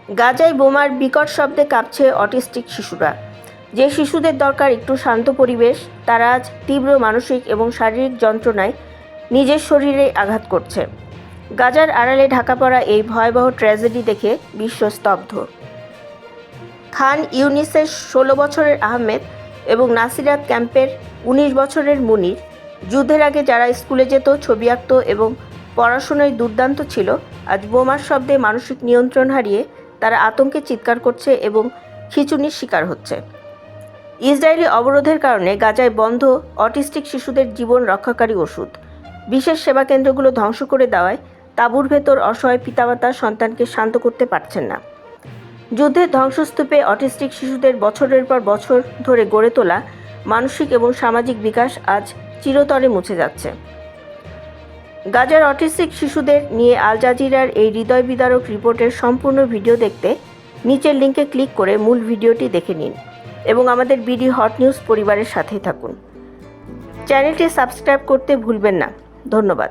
গাজায় বোমার বিকট শব্দে কাঁপছে অটিস্টিক শিশুরা। যে শিশুদের দরকার একটু শান্ত পরিবেশ, তারা আজ তীব্র মানসিক এবং শারীরিক যন্ত্রণায় নিজের শরীরে আঘাত করছে। গাজার আড়ালে ঢাকা পড়া এই ভয়াবহ ট্র্যাজেডি দেখে বিশ্ব স্তব্ধ। খান ইউনিসের 16 বছরের আহমেদ এবং নাসিরাত ক্যাম্পের 19 বছরের মুনির, যুদ্ধের আগে যারা স্কুলে যেত, ছবি আঁকত এবং পড়াশোনায় দুর্দান্ত ছিল, আজ বোমার শব্দে মানসিক নিয়ন্ত্রণ হারিয়ে তারা আতঙ্কে চিৎকার করছে এবং খিঁচুনির শিকার হচ্ছে। ইসরায়েলি অবরোধের কারণে গাজায় বন্ধ অটিস্টিক শিশুদের জীবন রক্ষাকারী ওষুধ। বিশেষ সেবা কেন্দ্রগুলো ধ্বংস করে দেওয়ায় তাঁবুর ভেতর অসহায় পিতামাতা সন্তানকে শান্ত করতে পারছেন না। যুদ্ধের ধ্বংসস্তূপে অটিস্টিক শিশুদের বছরের পর বছর ধরে গড়ে তোলা মানসিক এবং সামাজিক বিকাশ আজ চিরতরে মুছে যাচ্ছে। গাজার অটিস্টিক শিশুদের নিয়ে আল জাজিরার এই হৃদয় বিদারক রিপোর্টের সম্পূর্ণ ভিডিও দেখতে নিচের লিঙ্কে ক্লিক করে মূল ভিডিওটি দেখে নিন এবং আমাদের বিডি হট নিউজ পরিবারের সাথেই থাকুন। চ্যানেলটি সাবস্ক্রাইব করতে ভুলবেন না। ধন্যবাদ।